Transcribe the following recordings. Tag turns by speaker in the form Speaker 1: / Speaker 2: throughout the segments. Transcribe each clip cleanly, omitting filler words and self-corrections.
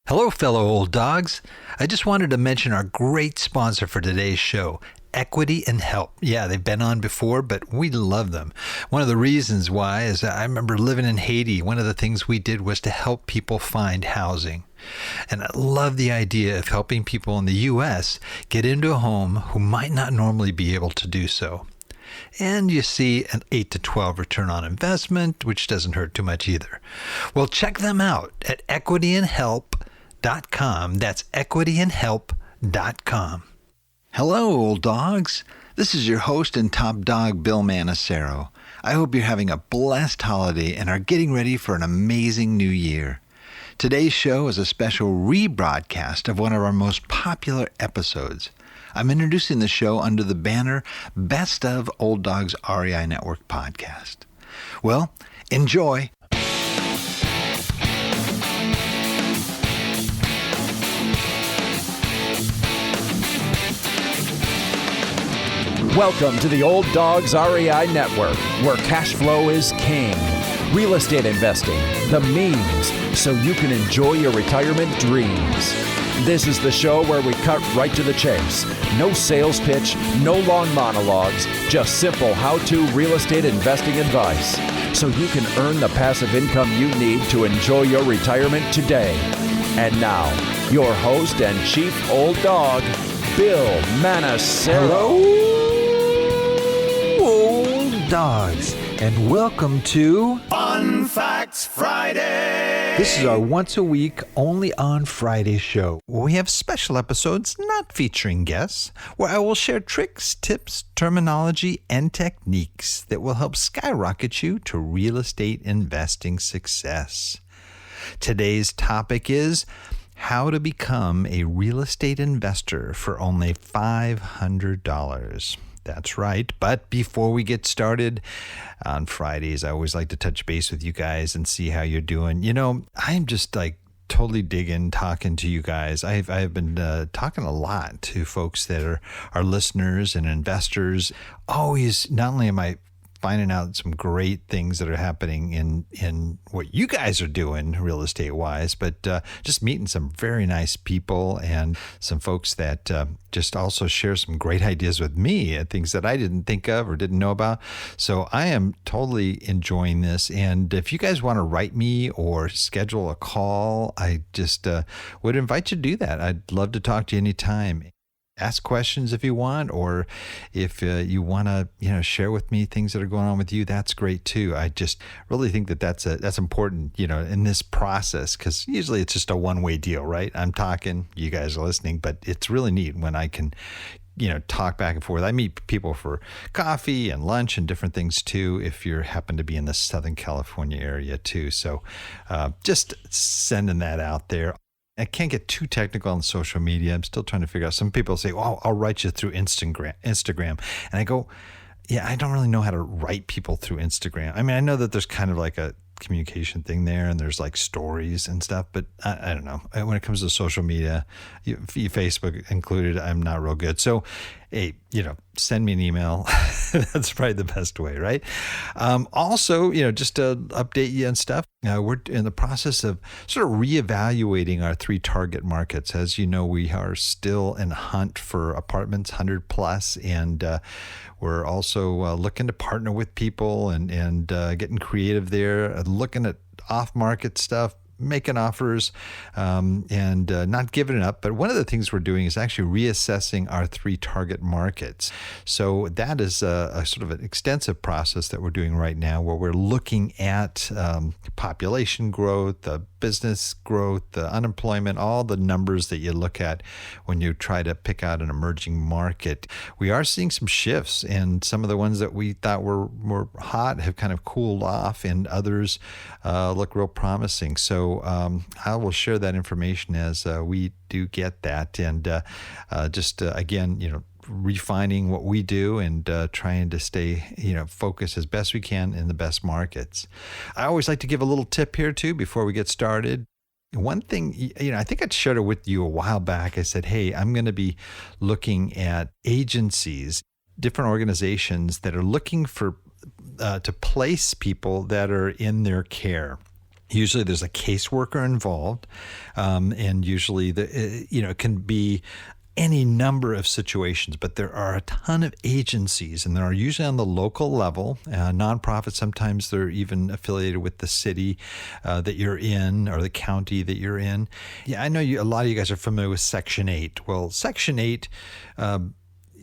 Speaker 1: Hello, fellow old dogs. I just wanted to mention our great sponsor for today's show, Equity and Help. Yeah, they've been on before, but we love them. One of the reasons why is I remember living in Haiti. One of the things we did was to help people find housing. And I love the idea of helping people in the U.S. get into a home who might not normally be able to do so. And you see an 8 to 12 return on investment, which doesn't hurt too much either. Well, check them out at equityandhelp.com. That's equityandhelp.com. Hello, old dogs. This is your host and top dog, Bill Manassero. I hope you're having a blessed holiday and are getting ready for an amazing new year. Today's show is a special rebroadcast of one of our most popular episodes. I'm introducing the show under the banner Best of Old Dogs REI Network Podcast. Well, enjoy.
Speaker 2: Welcome to the Old Dogs REI Network, where cash flow is king. Real estate investing, the means, so you can enjoy your retirement dreams. This is the show where we cut right to the chase. No sales pitch, no long monologues, just simple how-to real estate investing advice, so you can earn the passive income you need to enjoy your retirement today. And now, your host and chief old dog, Bill Manassero.
Speaker 1: Dogs, and welcome to
Speaker 3: Fun Facts Friday.
Speaker 1: This is our once a week, only on Friday show. We have special episodes not featuring guests, where I will share tricks, tips, terminology, and techniques that will help skyrocket you to real estate investing success. Today's topic is how to become a real estate investor for only $500. That's right. But before we get started on Fridays, I always like to touch base with you guys and see how you're doing. You know, I'm just like totally digging talking to you guys. I've been talking a lot to folks that are listeners and investors. Always, not only am I finding out some great things that are happening in what you guys are doing real estate wise, but just meeting some very nice people and some folks that just also share some great ideas with me and things that I didn't think of or didn't know about. So I am totally enjoying this. And if you guys want to write me or schedule a call, I just would invite you to do that. I'd love to talk to you anytime. Ask questions if you want, or if you want to, share with me things that are going on with you. That's great too. I just really think that that's important, in this process, because usually it's just a one-way deal, right? I'm talking, you guys are listening, but it's really neat when I can, talk back and forth. I meet people for coffee and lunch and different things too, if you happen to be in the Southern California area too. So just sending that out there. I can't get too technical on social media. I'm still trying to figure out. Some people say, "Oh, I'll write you through Instagram," and I go, "Yeah, I don't really know how to write people through Instagram." I mean, I know that there's kind of like a communication thing there, and there's like stories and stuff, but I don't know. When it comes to social media, Facebook included, I'm not real good. So, hey, send me an email. That's probably the best way, right? Also, just to update you and stuff, we're in the process of sort of reevaluating our 3 target markets. As you know, we are still in a hunt for apartments, 100 plus, and we're also looking to partner with people and getting creative there, looking at off-market stuff, making offers, and not giving it up. But one of the things we're doing is actually reassessing our 3 target markets. So that is a sort of an extensive process that we're doing right now, where we're looking at population growth, business growth, unemployment, all the numbers that you look at when you try to pick out an emerging market. We are seeing some shifts, and some of the ones that we thought were hot have kind of cooled off, and others look real promising. So I will share that information as we do get that, and again, refining what we do and trying to stay, focused as best we can in the best markets. I always like to give a little tip here too before we get started. One thing, I think I shared it with you a while back. I said, hey, I'm going to be looking at agencies, different organizations that are looking for to place people that are in their care. Usually there's a caseworker involved, and usually it can be any number of situations, but there are a ton of agencies, and they are usually on the local level. Nonprofits, sometimes they're even affiliated with the city that you're in or the county that you're in. Yeah, I know a lot of you guys are familiar with Section 8. Well, Section 8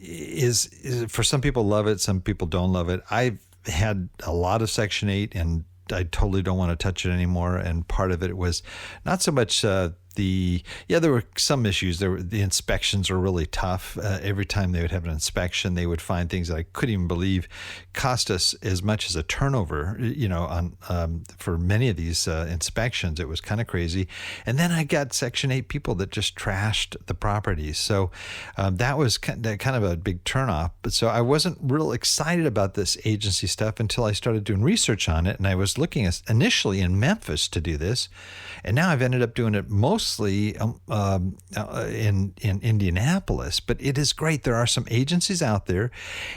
Speaker 1: is for some people love it, some people don't love it. I've had a lot of Section 8, and I totally don't want to touch it anymore. And part of it was not so much there were some issues. The inspections were really tough. Every time they would have an inspection, they would find things that I couldn't even believe cost us as much as a turnover, for many of these inspections. It was kind of crazy. And then I got Section 8 people that just trashed the properties. So that was kind of a big turnoff. But so I wasn't real excited about this agency stuff until I started doing research on it. And I was looking initially in Memphis to do this. And now I've ended up doing it mostly in Indianapolis. But it is great. There are some agencies out there,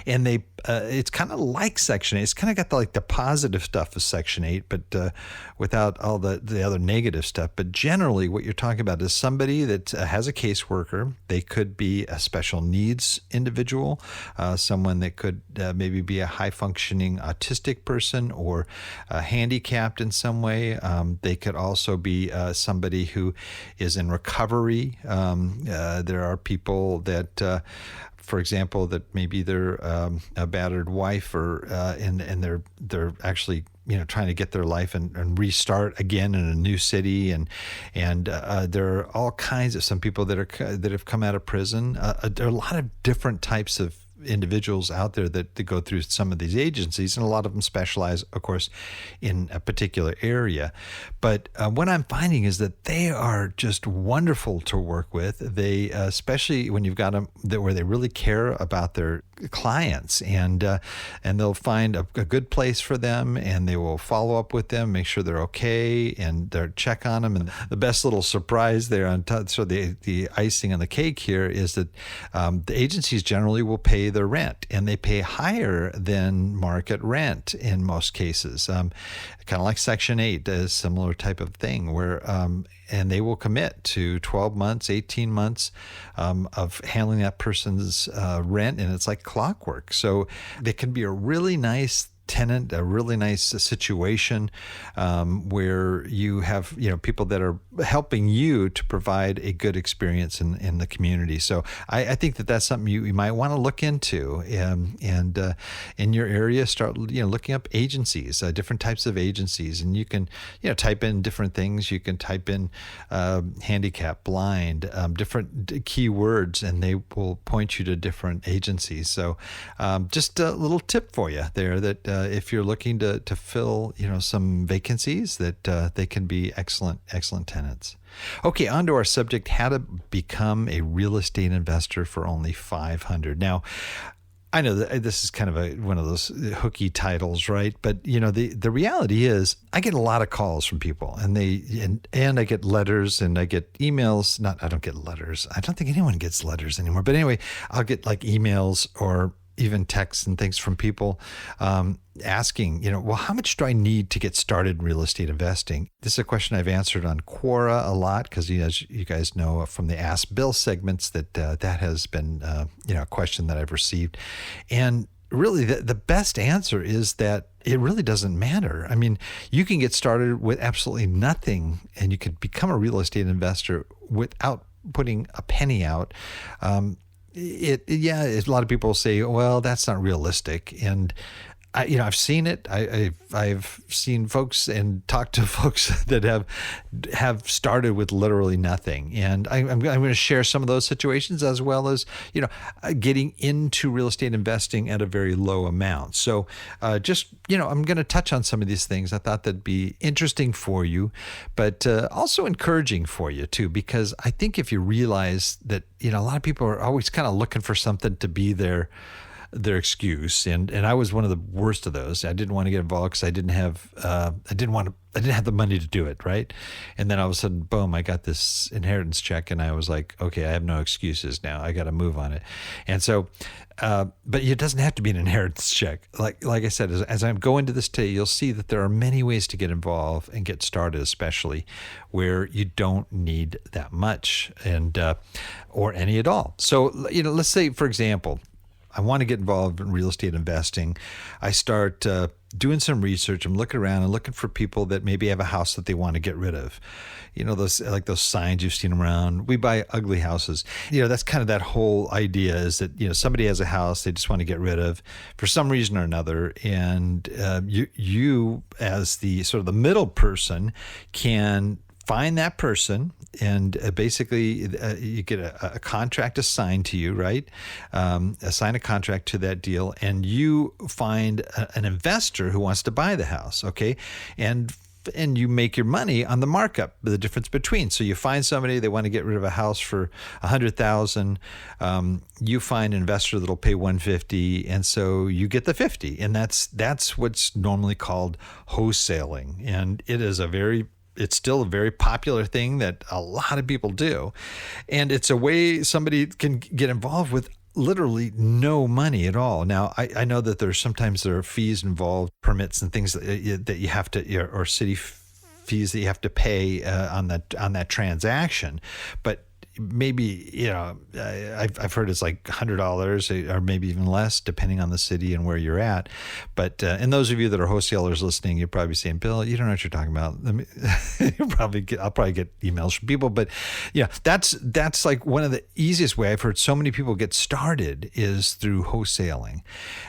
Speaker 1: and it's kind of like Section 8. It's kind of got the positive stuff of Section 8, but without all the other negative stuff. But generally, what you're talking about is somebody that has a caseworker. They could be a special needs individual, someone that could maybe be a high-functioning autistic person or handicapped in some way. They could also be somebody who is in recovery. There are people that, for example, that maybe they're a battered wife, and they're actually trying to get their life and restart again in a new city, and there are all kinds of some people that have come out of prison. There are a lot of different types of individuals out there that go through some of these agencies, and a lot of them specialize, of course, in a particular area. But what I'm finding is that they are just wonderful to work with. They, especially when you've got them where they really care about their clients, and they'll find a good place for them, and they will follow up with them, make sure they're okay, and they'll check on them. And the best little surprise there on top, so the icing on the cake here is that the agencies generally will pay their rent, and they pay higher than market rent in most cases. Kind of like Section 8, a similar type of thing where and they will commit to 12 months, 18 months of handling that person's rent, and it's like clockwork. So they can be a really nice tenant, a really nice situation where you have people that are helping you to provide a good experience in the community. So I think that's something you might want to look into, and in your area start looking up agencies, different types of agencies, and you can type in different things. You can type in handicap, blind, different keywords, and they will point you to different agencies. So just a little tip for you there that if you're looking to fill some vacancies, that they can be excellent tenants. Okay, on to our subject: how to become a real estate investor for only $500. Now, I know that this is kind of one of those hooky titles, right? But the reality is, I get a lot of calls from people, and I get letters, and I get emails. I don't get letters. I don't think anyone gets letters anymore. But anyway, I'll get emails or even texts and things from people asking, well, how much do I need to get started in real estate investing? This is a question I've answered on Quora a lot because, as you guys know from the Ask Bill segments, that has been, a question that I've received. And really, the best answer is that it really doesn't matter. I mean, you can get started with absolutely nothing, and you could become a real estate investor without putting a penny out. A lot of people say, well, that's not realistic. And I've seen it. I've seen folks and talked to folks that have started with literally nothing. And I'm going to share some of those situations, as well as getting into real estate investing at a very low amount. So I'm going to touch on some of these things. I thought that'd be interesting for you, but also encouraging for you too, because I think if you realize that a lot of people are always kind of looking for something to be their their excuse. And I was one of the worst of those. I didn't want to get involved because I didn't have the money to do it, right? And then all of a sudden, boom, I got this inheritance check, and I was like, okay, I have no excuses now. I got to move on it. And so, but it doesn't have to be an inheritance check. Like I said, as I go into this today, you'll see that there are many ways to get involved and get started, especially where you don't need that much and or any at all. So, let's say, for example, I want to get involved in real estate investing. I start doing some research. I'm looking around and looking for people that maybe have a house that they want to get rid of. Those signs you've seen around. We buy ugly houses. That's kind of that whole idea is that, somebody has a house they just want to get rid of for some reason or another. And you as the sort of the middle person can find that person, and basically you get a contract assigned to you, right? Assign a contract to that deal, and you find an investor who wants to buy the house, okay? And you make your money on the markup, the difference between. So you find somebody, they want to get rid of a house for $100,000. You find an investor that'll pay $150,000, and so you get the $50,000, and that's what's normally called wholesaling, and it's still a very popular thing that a lot of people do. And it's a way somebody can get involved with literally no money at all. Now, I know that sometimes there are fees involved, permits and things that you have to, or city fees that you have to pay on that transaction. But maybe, I've heard it's like $100 or maybe even less, depending on the city and where you're at. But and those of you that are wholesalers listening, you're probably saying, Bill, you don't know what you're talking about. I'll probably get emails from people. But that's like one of the easiest way I've heard so many people get started is through wholesaling.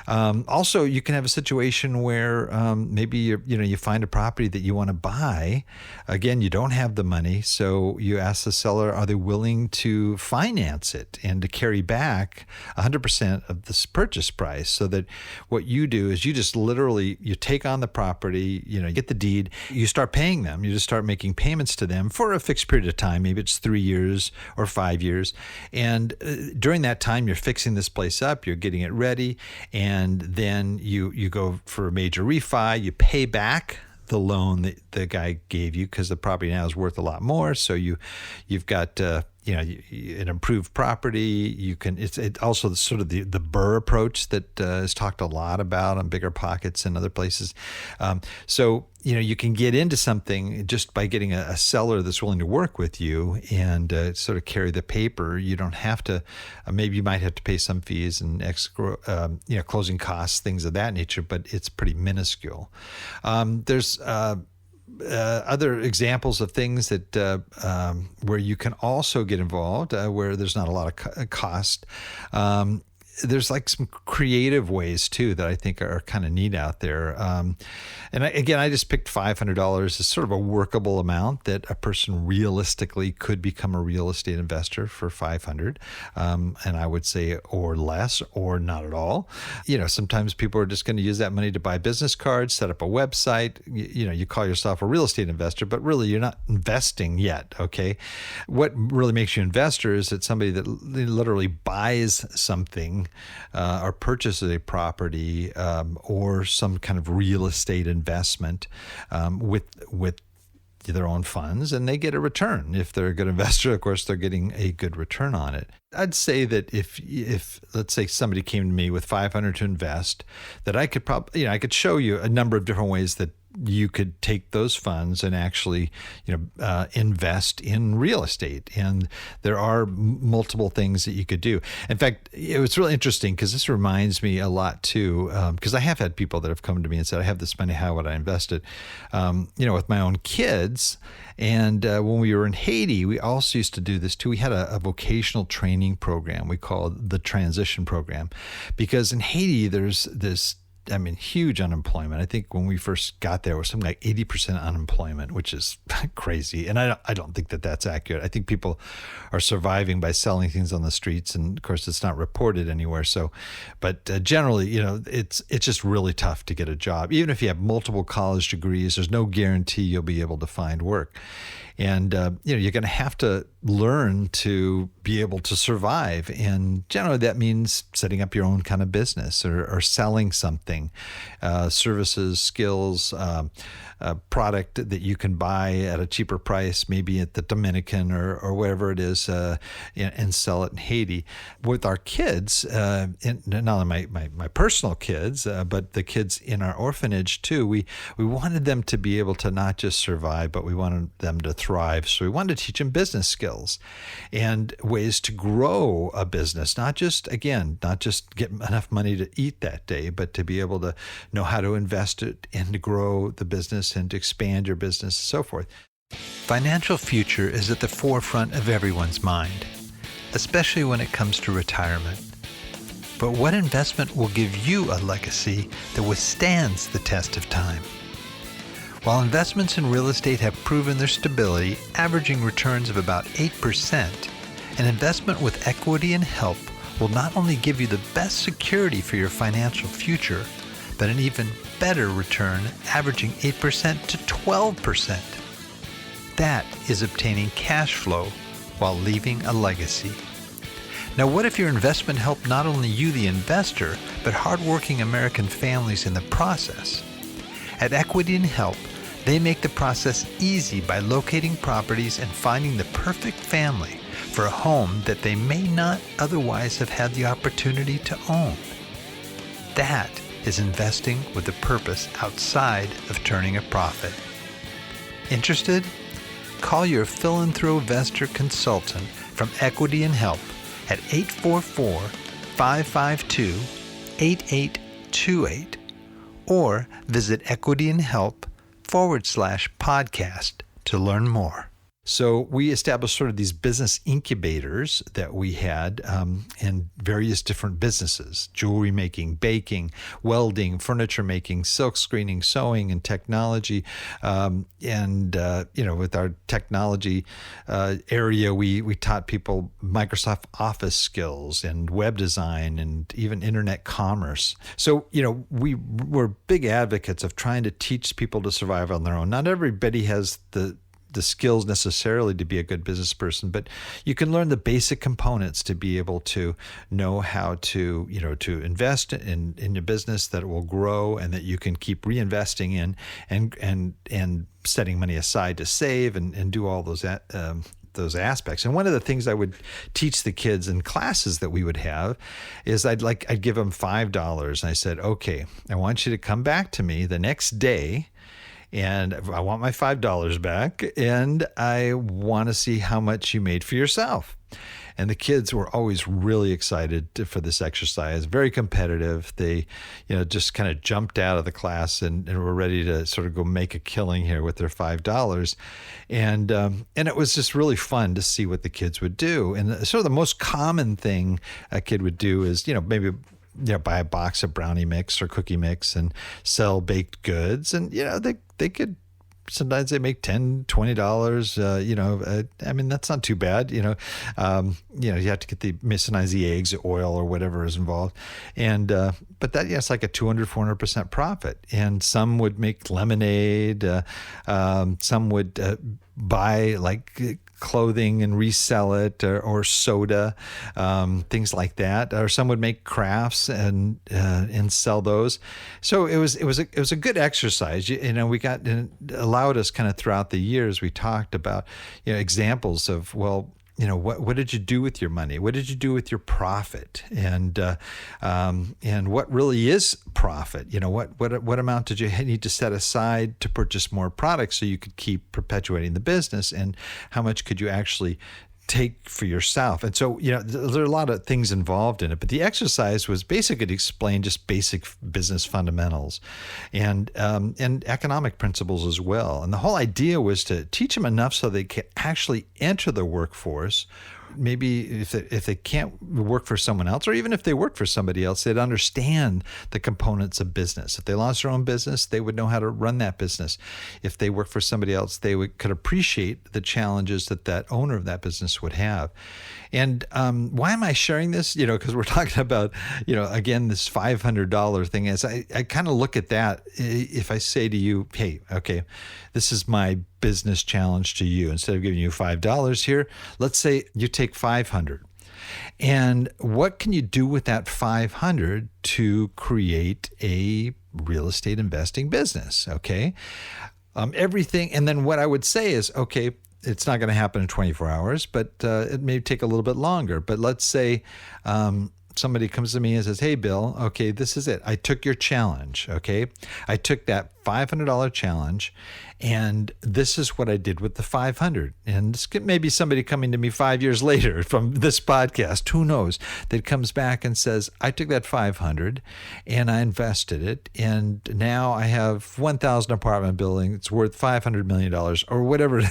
Speaker 1: Also, you can have a situation where maybe you find a property that you want to buy. Again, you don't have the money, so you ask the seller, are they willing to finance it and to carry back 100% of this purchase price, so that what you do is you just literally, you take on the property, you get the deed, you start paying them, you just start making payments to them for a fixed period of time, maybe it's 3 years or 5 years. And during that time, you're fixing this place up, you're getting it ready, and then you go for a major refi, you pay back the loan that the guy gave you because the property now is worth a lot more. So you've got an improved property. You can. It's also sort of the Burr approach that is talked a lot about on Bigger Pockets and other places. So you can get into something just by getting a seller that's willing to work with you and sort of carry the paper. You don't have to. Maybe you might have to pay some fees and escrow, closing costs, things of that nature, but it's pretty minuscule. There's other examples of things that where you can also get involved where there's not a lot of cost. There's like some creative ways too that I think are kind of neat out there. And I just picked $500 as sort of a workable amount that a person realistically could become a real estate investor for $500. And I would say, or less, or not at all. Sometimes people are just going to use that money to buy business cards, set up a website. You call yourself a real estate investor, but really you're not investing yet. Okay. What really makes you an investor is that somebody that literally buys something or purchases a property or some kind of real estate investment with their own funds, and they get a return. If they're a good investor, of course, they're getting a good return on it. I'd say that if let's say somebody came to me with $500 to invest, that I could probably, I could show you a number of different ways that you could take those funds and actually, invest in real estate. And there are multiple things that you could do. In fact, it was really interesting because this reminds me a lot too, because I have had people that have come to me and said, I have this money, how would I invest it? With my own kids. And when we were in Haiti, we also used to do this too. We had a vocational training program we called the Transition Program, because in Haiti, there's this huge unemployment. I think when we first got there, it was something like 80% unemployment, which is crazy. And I don't think that that's accurate. I think people are surviving by selling things on the streets, and of course, it's not reported anywhere. So, but generally, it's just really tough to get a job. Even if you have multiple college degrees, there's no guarantee you'll be able to find work. And, you're going to have to learn to be able to survive. And generally that means setting up your own kind of business or selling something, services, skills, a product that you can buy at a cheaper price, maybe at the Dominican or wherever it is, and sell it in Haiti. With our kids, not only my personal kids, but the kids in our orphanage too, we wanted them to be able to not just survive, but we wanted them to thrive. So we wanted to teach them business skills and ways to grow a business, not just get enough money to eat that day, but to be able to know how to invest it and to grow the business and to expand your business and so forth. Financial future is at the forefront of everyone's mind, especially when it comes to retirement. But what investment will give you a legacy that withstands the test of time? While investments in real estate have proven their stability, averaging returns of about 8%, an investment with equity and help will not only give you the best security for your financial future, but an even better return, averaging 8% to 12%. That is obtaining cash flow while leaving a legacy. Now, what if your investment helped not only you, the investor, but hardworking American families in the process? At Equity and Help, they make the process easy by locating properties and finding the perfect family for a home that they may not otherwise have had the opportunity to own. That is investing with a purpose outside of turning a profit. Interested? Call your philanthro-investor consultant from Equity and Help at 844-552-8828 or visit equityandhelp.com/podcast to learn more. So we established sort of these business incubators that we had in various different businesses: jewelry making, baking, welding, furniture making, silk screening, sewing, and technology. With our technology area, we taught people Microsoft Office skills and web design and even internet commerce. So, we were big advocates of trying to teach people to survive on their own. Not everybody has the skills necessarily to be a good business person, but you can learn the basic components to be able to know how to, to invest in your business that it will grow and that you can keep reinvesting in and setting money aside to save and do all those aspects. And one of the things I would teach the kids in classes that we would have is I'd give them $5 and I said, okay, I want you to come back to me the next day and I want my $5 back, and I want to see how much you made for yourself. And the kids were always really excited for this exercise, very competitive. They, just kind of jumped out of the class and were ready to sort of go make a killing here with their $5. And it was just really fun to see what the kids would do. And sort of the most common thing a kid would do is, maybe buy a box of brownie mix or cookie mix and sell baked goods. And, they could, sometimes they make $10, $20, that's not too bad. You have to get sometimes the eggs, oil or whatever is involved. And, but that, it's like a 200-400% profit. And some would make lemonade. Some would buy clothing and resell it, or soda, things like that. Or some would make crafts and sell those. So it was a good exercise. We got, it allowed us kind of throughout the years. We talked about examples of, well, what did you do with your money? What did you do with your profit? And what really is profit? What amount did you need to set aside to purchase more products so you could keep perpetuating the business? And how much could you actually take for yourself? And so, there are a lot of things involved in it, but the exercise was basically to explain just basic business fundamentals and economic principles as well. And the whole idea was to teach them enough so they can actually enter the workforce. Maybe if they can't work for someone else, or even if they work for somebody else, they'd understand the components of business. If they launched their own business, they would know how to run that business. If they work for somebody else, they could appreciate the challenges that owner of that business would have. And why am I sharing this? Because we're talking about, again, this $500 thing. As I kind of look at that, if I say to you, hey, okay, this is my business challenge to you. Instead of giving you $5 here, let's say you take 500. And what can you do with that 500 to create a real estate investing business? Okay. Everything. And then what I would say is, okay, it's not going to happen in 24 hours, but it may take a little bit longer. But let's say somebody comes to me and says, hey, Bill, okay, this is it. I took your challenge, okay? I took that $500 challenge, and this is what I did with the 500. And this may be somebody coming to me 5 years later from this podcast, who knows, that comes back and says, I took that 500 and I invested it, and now I have 1,000 apartment building. It's worth $500 million or whatever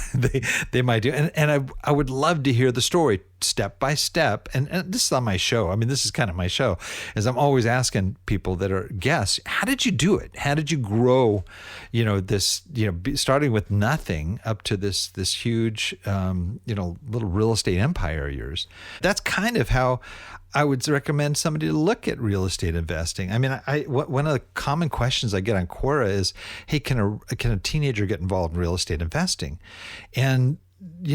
Speaker 1: they might do. And I would love to hear the story step by step. And this is on my show. I mean, this is kind of my show, is I'm always asking people that are guests, how did you do it? How did you grow, this, starting with nothing up to this huge, little real estate empire of yours? That's kind of how I would recommend somebody to look at real estate investing. I mean, one of the common questions I get on Quora is, hey, can a teenager get involved in real estate investing? And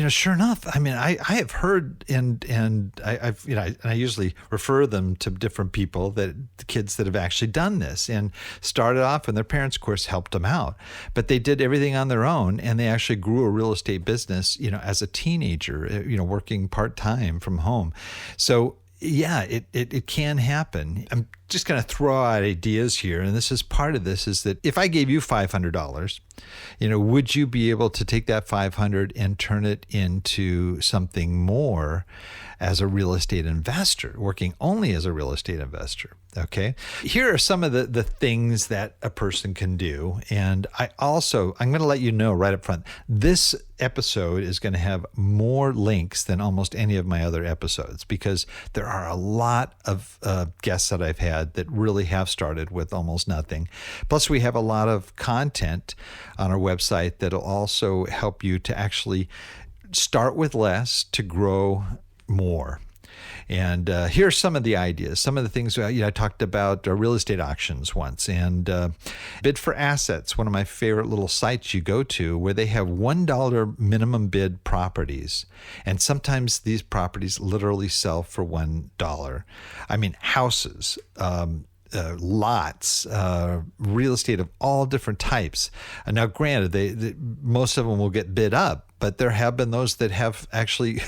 Speaker 1: sure enough, I mean, I have heard, and I usually refer them to different people, the kids that have actually done this and started off, and their parents, of course, helped them out, but they did everything on their own, and they actually grew a real estate business, as a teenager, working part-time from home. So yeah, it can happen. I'm just going to throw out ideas here, and this is part of this, is that if I gave you $500, would you be able to take that 500 and turn it into something more as a real estate investor, working only as a real estate investor? Okay. Here are some of the things that a person can do. And I'm going to let you know right up front, this episode is going to have more links than almost any of my other episodes, because there are a lot of guests that I've had that really have started with almost nothing. Plus, we have a lot of content on our website that'll also help you to actually start with less to grow more. And here's some of the ideas, some of the things. I talked about real estate auctions once, and Bid for Assets, one of my favorite little sites you go to, where they have $1 minimum bid properties. And sometimes these properties literally sell for $1. I mean, houses, lots, real estate of all different types. Now, granted, most of them will get bid up, but there have been those that have actually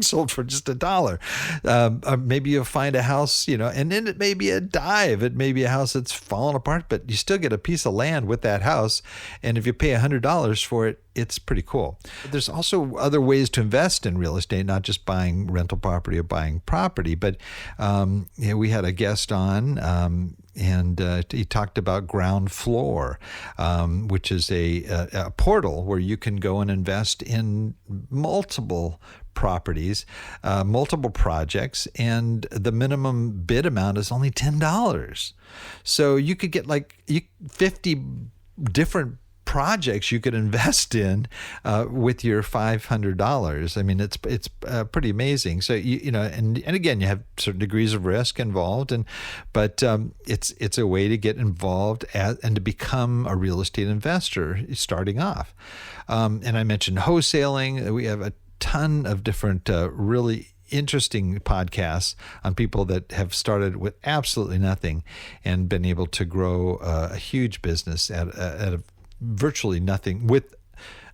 Speaker 1: sold for just $1. Maybe you'll find a house, and then it may be a dive. It may be a house that's fallen apart, but you still get a piece of land with that house. And if you pay $100 for it, it's pretty cool. There's also other ways to invest in real estate, not just buying rental property or buying property. But we had a guest on, and he talked about Ground Floor, which is a portal where you can go and invest in multiple properties, multiple projects, and the minimum bid amount is only $10. So you could get 50 different projects you could invest in with your $500. I mean, it's pretty amazing. So and again, you have certain degrees of risk involved, but it's a way to get involved and to become a real estate investor starting off. And I mentioned wholesaling. We have a ton of different really interesting podcasts on people that have started with absolutely nothing and been able to grow a huge business at a virtually nothing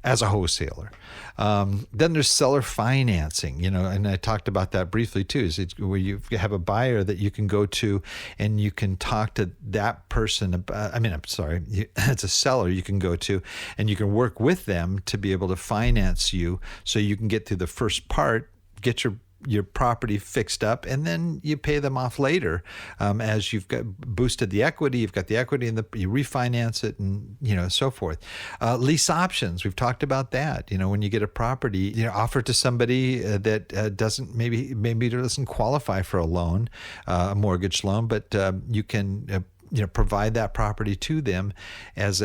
Speaker 1: as a wholesaler. Then there's seller financing, and I talked about that briefly too, is where you have a buyer that you can go to and you can talk to that person. It's a seller you can go to and you can work with them to be able to finance you so you can get through the first part, get your property fixed up, and then you pay them off later as you've got boosted the equity. You've got the equity, and you refinance it, and so forth. Lease options, we've talked about that. When you get a property, offer to somebody that maybe doesn't qualify for a loan, a mortgage loan, but you can provide that property to them as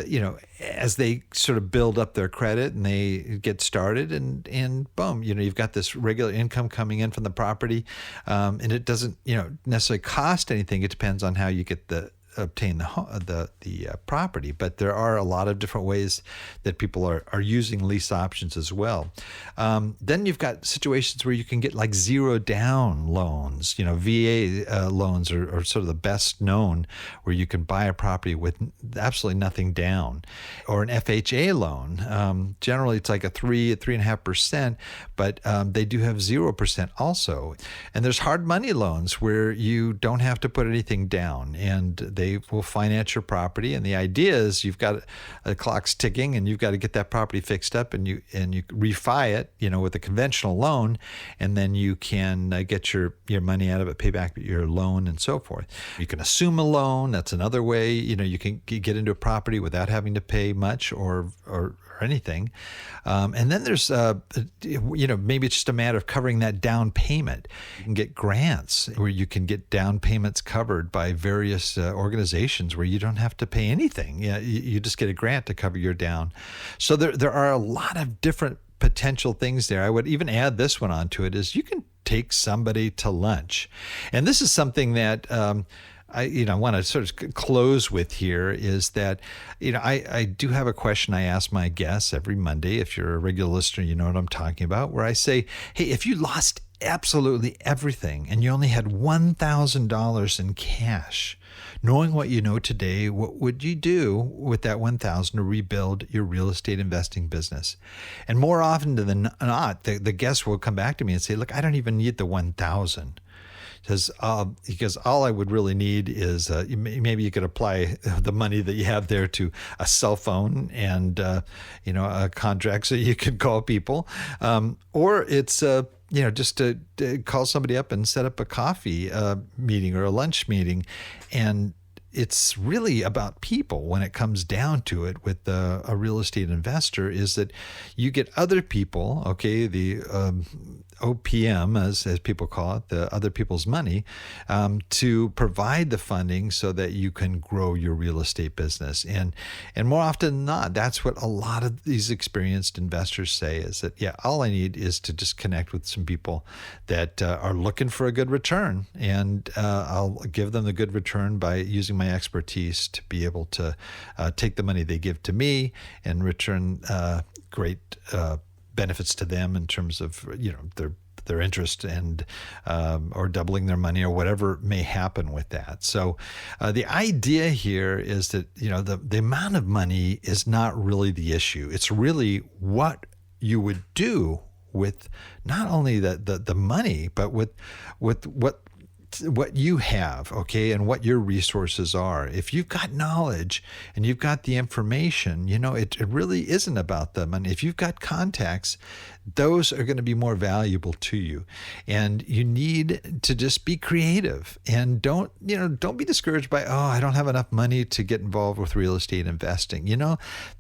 Speaker 1: they sort of build up their credit and they get started, and boom, you've got this regular income coming in from the property, and it doesn't necessarily cost anything. It depends on how you get the obtain the property, but there are a lot of different ways that people are using lease options as well. Then you've got situations where you can get like zero down loans. VA loans are sort of the best known, where you can buy a property with absolutely nothing down, or an FHA loan. Generally, it's like a 3.5%, but they do have 0% also. And there's hard money loans where you don't have to put anything down, and they will finance your property. And the idea is you've got the clock's ticking, and you've got to get that property fixed up, and you refi it, with a conventional loan, and then you can get your money out of it, pay back your loan, and so forth. You can assume a loan. That's another way. You can get into a property without having to pay much or anything. And then there's, maybe it's just a matter of covering that down payment. You can get grants where you can get down payments covered by various organizations where you don't have to pay anything. You just get a grant to cover your down. So there are a lot of different potential things there. I would even add this one onto it, is you can take somebody to lunch. And this is something that I want to sort of close with here, is that, I do have a question I ask my guests every Monday. If you're a regular listener, you know what I'm talking about, where I say, hey, if you lost absolutely everything and you only had $1,000 in cash, knowing what you know today, what would you do with that $1,000 to rebuild your real estate investing business? And more often than not, the guests will come back to me and say, look, I don't even need the $1,000. Because all I would really need is maybe you could apply the money that you have there to a cell phone and a contract so you could call people, or it's just to call somebody up and set up a coffee meeting or a lunch meeting. And it's really about people when it comes down to it with a real estate investor, is that you get other people, okay, the OPM, as people call it, the other people's money, to provide the funding so that you can grow your real estate business. And more often than not, that's what a lot of these experienced investors say, is that, all I need is to just connect with some people that are looking for a good return, and I'll give them the good return by using my expertise to be able to take the money they give to me and return great benefits to them in terms of their interest and or doubling their money or whatever may happen with that. So the idea here is that the amount of money is not really the issue. It's really what you would do with not only the money, but with what you have, okay, and what your resources are. If you've got knowledge and you've got the information, it really isn't about them. And if you've got contacts, those are going to be more valuable to you. And you need to just be creative, and don't be discouraged by, I don't have enough money to get involved with real estate investing.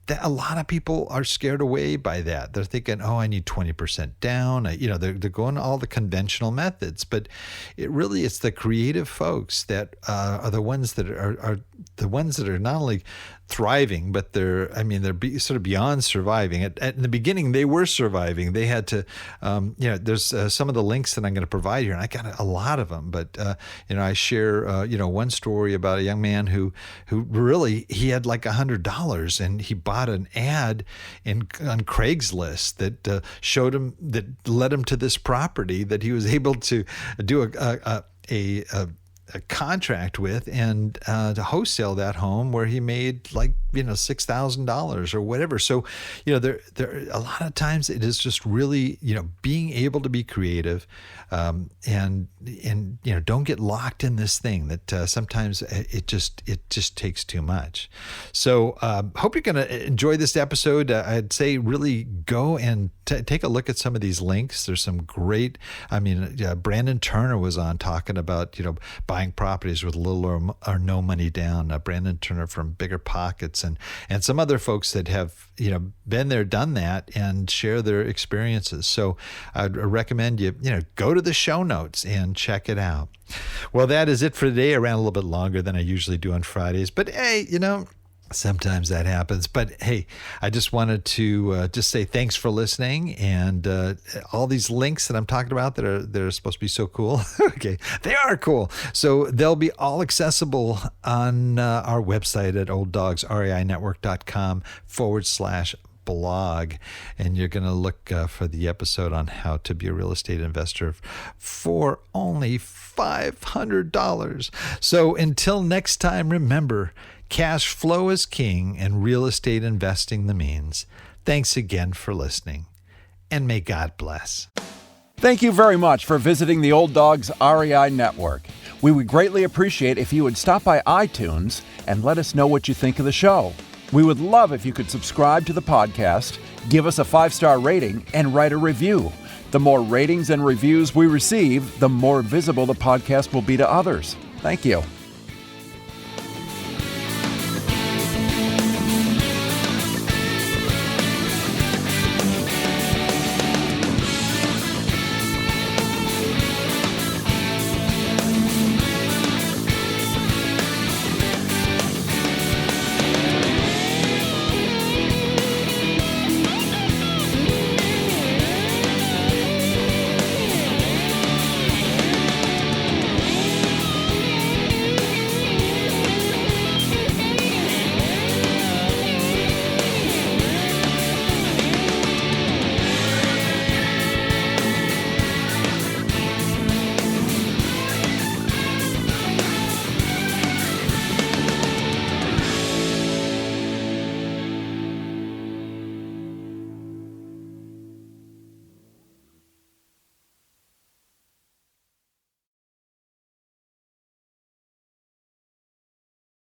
Speaker 1: That a lot of people are scared away by that. They're thinking, I need 20% down. They're going all the conventional methods, but it's the creative folks that are the ones that are the ones that are not only thriving, but they're sort of beyond surviving. At the beginning, they were surviving. They had to, there's some of the links that I'm going to provide here, and I got a lot of them, but, I share, one story about a young man who really, he had like $100, and he bought an ad on Craigslist that showed him, that led him to this property that he was able to do a contract with, and to wholesale that home, where he made like $6,000 or whatever. So there a lot of times it is just really being able to be creative, and don't get locked in this thing that sometimes it just takes too much. So hope you're going to enjoy this episode. I'd say really go and take a look at some of these links. There's some great, Brandon Turner was on talking about buying properties with little or no money down. Brandon Turner from Bigger Pockets, and some other folks that have been there, done that, and share their experiences. So I'd recommend you go to the show notes and check it out. Well, that is it for today. I ran a little bit longer than I usually do on Fridays, but hey, Sometimes that happens. But hey, I just wanted to just say thanks for listening. And all these links that I'm talking about that are supposed to be so cool. Okay, they are cool. So they'll be all accessible on our website at olddogsreinetwork.com/blog. And you're going to look for the episode on how to be a real estate investor for only $500. So until next time, remember, cash flow is king and real estate investing the means. Thanks again for listening, and may God bless.
Speaker 2: Thank you very much for visiting the Old Dogs REI Network. We would greatly appreciate if you would stop by iTunes and let us know what you think of the show. We would love if you could subscribe to the podcast, give us a 5-star rating, and write a review. The more ratings and reviews we receive, the more visible the podcast will be to others. Thank you.